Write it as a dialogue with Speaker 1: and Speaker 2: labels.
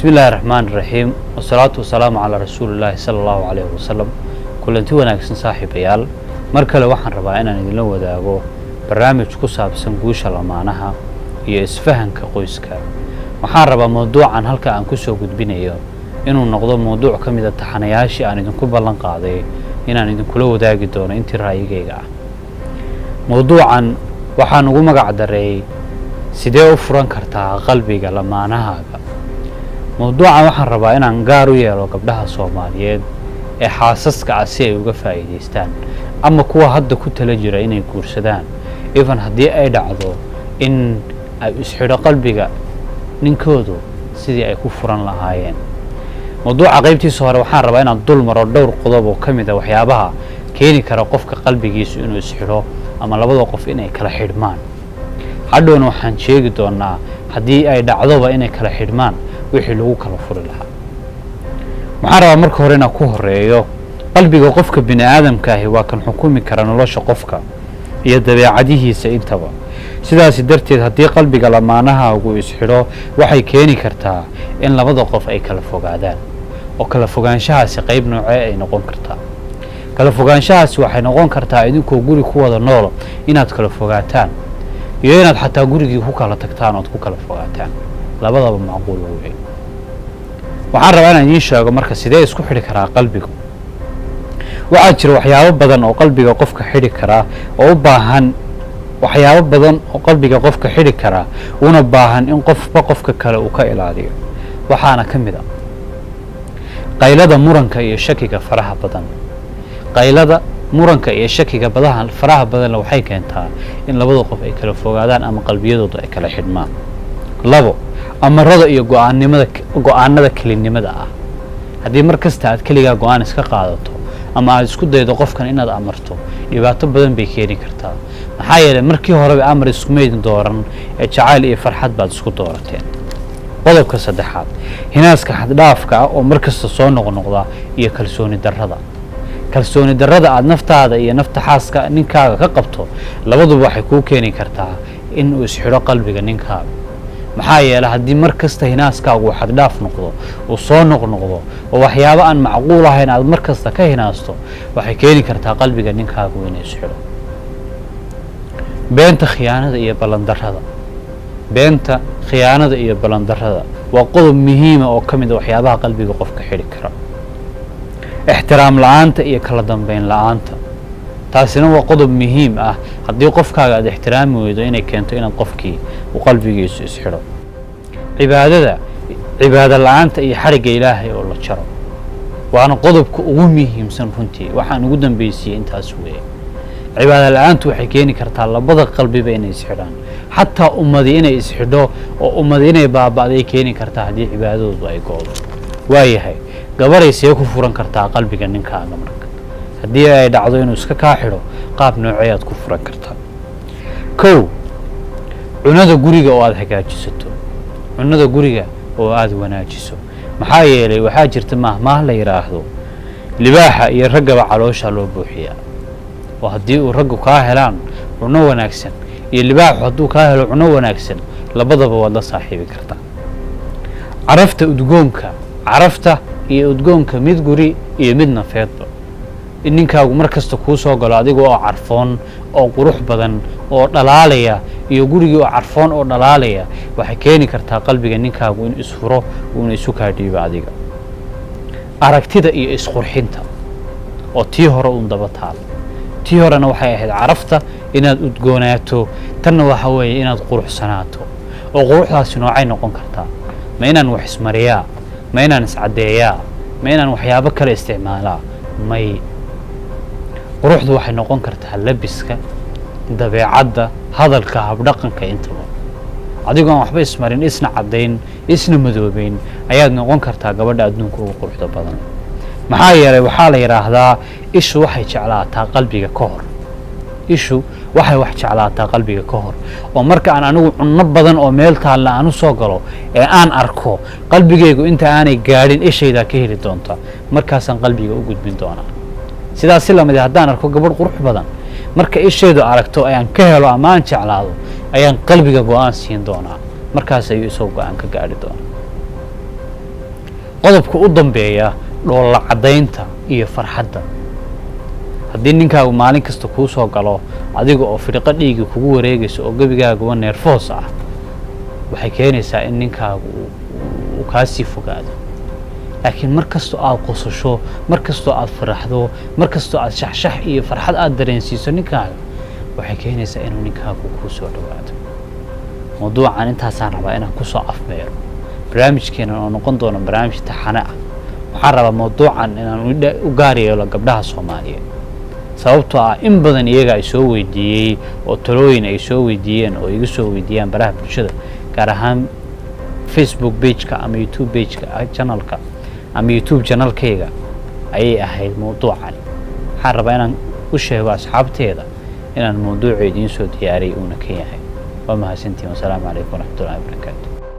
Speaker 1: بسم الله الرحمن الرحيم والصلاة والسلام على رسول الله صلى الله عليه وسلم كلنتي wanaagsan saaxiibayaal markale waxaan rabaa inaan idin la wadaago barnaamij ku saabsan guusha lamaanaha iyo isfahanka qoyska waxaan rabaa mowduucan halka aan ku soo gudbinayo inuu noqdo mowduuc ka mid ah taxanayaashii aan idinku ballan qaaday inaan idin kula wadaagi doono intii raayigayga ah mowduucan waxaan ugu magac daray sidee u furan kartaa qalbiga lamaanahaaga mowduucan waxaan rabaa inaan gaar u yeelo gabdhaha Soomaaliyeed ee xaasaska ah si ay uga faa'iideystaan ama kuwa hadda ku tala jira inay guursadaan even haddii ay dhacdo in ay isxidho qalbiga ninkoodu sidii ay ku furan lahaayeen mowduuca qaybtiisa hore waxaan rabaa inaan dul maro dhowr qodob oo ka mid ah waxyaabaha keeni kara qofka qalbigiisu inuu isxidho ama labada qof inay kala xidhmaan hadhoona waxaan sheegi doonaa haddii ay dhacdoba inay kala xidhmaan wixii lagu kala furi lahaa waxaan rabaa marka hore inaan ku horeeyo qalbiga qofka bini aadamka ahi waa kan xukumi kara nolosha qofka iyo dabeecadihiisa intaba sidaas darteed haddii qalbiga lamaanahaagu isxidho waxay keeni kartaa in labada qof ay kala fogaadaan oo kala fogaanshahaasi qayb noocee ay noqon kartaa kala fogaanshahaasi waxay noqon kartaa idinkoo guri ku wada nool inaad kala fogaataan iyo inaad xataa gurigii ku kala tagtaan oo ku kala fogaataan labadaba macquul weey waxaan rabaa inaan idin sheego marka sidee isku xidhi karaa qalbigu waxaa jira waxyaabo badan oo qalbiga qofka xidhi kara oo u baahan waxyaabo badan oo qalbiga qofka xidhi kara una baahan in qofka kale uu ka ilaaliyo waxaana ka mid ah qaylada muranka iyo shakiga faraha badan qaylada muranka iyo shakiga faraha badan waxay keentaa in labada qof ay kala fogaadaan ama qalbiyadoodu ay kala xidhmaan labo amarada iyo go'aanada kelinimada ah haddii mar kasta aad kaligaa go'aan iska qaadato ama aad isku daydo qofkan inaad amarto dhibaato badan bay keeni kartaa maxaa yeelay markii horeba amar iskumaydin dooran ee jacayl iyo farxad baad isku doorateen qodobka saddexaad hinaaska xaddhaafka ah oo markasta soo noqnoqda iyo kalsooni darrada aad naftaada iyo nafta xaaska ninkaaga ka qabto labaduba waxay kuu keeni kartaa in uu isxidho qalbiga ninkaaga maxaa yeelay haddii mar kasta hinaaskaagu uu xaddhaaf noqdo uu soo noqnoqdo oo waxyaabo aan macquul ahayn aad mar kasta ka hinaasto waxay keeni kartaa qalbiga ninkaagu inuu isxidho beenta khiyaanada iyo balandarrada waa qodob muhiima oo ka mid ah waxyaabaha qalbiga qofka xidhi kara ixtiraam la'aanta iyo kala dambeyn la'aanta taasina waa qodob muhiim ah haddii qofkaaga aad ixtiraami weydo inay keento inaad qofkii uu qalbigiisu isxidho cibaado la'aanta iyo xarigga ilaahay oo la jaro waana qodobka ugu muhiimsan runtii waxaan ugu dambeysiyey intaas weeye cibaado la'aantu waxay keeni kartaa labada qalbiba inay isxidhaan xataa ummadii inay isxidho oo ummadii inay baaba'day keeni kartaa haddii cibaadadoodu ay go'do waayahay gabaray see ku furan kartaa qalbiga ninkaaga marka haddii ay dhacdo inuu iska kaa xidho qaab noocee aad ku furan kartaa kow cunada guriga oo aad hagaajisato cunada guriga oo aad wanaajiso maxaa yeelay waxaa jirta maahmaah la yiraahdo libaaxa iyo raggaba caloosha loo buuxiyaa oo haddii uu raggu kaa helaan cuno wanaagsan iyo libaaxu hadduu kaa helo cuno wanaagsan labadaba waad la saaxiibi kartaa carafta iyo udgoonka mid guri iyo mid nafeedba in ninkaagu mar kasta kuu soo galo adiga oo carfoon oo qurux badan oo dhalaalaya iyo gurigii oo carfoon oo dhalaalaya waxay keeni kartaa qalbiga ninkaagu in isfuro uuna isu kaa dhiibo adiga aragtida iyo isqurxinta oo tii hore uun daba taal tii horena waxay ahayd carafta inaad udgoonaato tanna waxa weeye inaad quruxsanaato oo quruxdaasi noocay noqon kartaa ma inaan wax ismariyaa ma inaan iscadeeyaa ma inaan waxyaabo kale isticmaalaa may quruxdu waxay noqon kartaa labiska dabeecadda hadalka habdhaqanka intaba adigoo aan waxba ismarin isna cadayn isna madoobeyn ayaad noqon kartaa gabadha adduunka ugu quruxda badan maxaa yeelay waxaa la yiraahdaa ishu waxay jeclaataa qalbiga ka hor oo marka aan anigu cunno badan oo meel taalla aan u soo galo ee aan arko qalbigaygu inta aanay gaadhin ishayda ka heli doonta markaasaan qalbiga u gudbin doonaa sidaas si lamid ah haddaan arko gabadh qurux badan marka ishaydu aragto ayaan ka helo ama aan jeclaado ayaan qalbiga go'aan siin doonaa markaas ayuu isoo go'aan ka gaadhi doonaa qodobka u dambeeya dhoolla caddaynta iyo farxadda. haddii ninkaagu maalin kasta kuu soo galo adiga oo fidhiqo dhiigi kugu wareegayso oo gebigaaguba neerfoos ah, waxay keenaysaa in ninkaagu uu kaa sii fogaado. laakiin mar kastoo aad qosasho, mar kastoo aad faraxdo, mar kastoo aad shaxshax iyo farxad aad dareensiiso ninkaaga, waxay keenaysaa inuu ninkaagu kuu soo dhawaado. mawduucan intaasaan rabaa inaan ku soo afmeero. barnaamijkeena oo noqon doono barnaamij taxane ah, waxaan rabaa mawduucan inaan u gaar yeelo gabdhaha Soomaaliyeed, sababtoo ah in badan iyaga ay soo weydiiyey oo talooyin ay soo weydiiyeen oo iga soo weydiiyaan baraha bulshada, gaar ahaan Facebook page-ka ama YouTube page-ka channel-ka ama YouTube channel-kayga ayay ahayd mawduucan. waxaan rabaa inaan u sheego asxaabteeda inaan mawduuca idiin soo diyaariyay uuna ka yahay. waa mahadsantihiin. wasalaamu calaykum waraxmatullaahi wabarakaatu.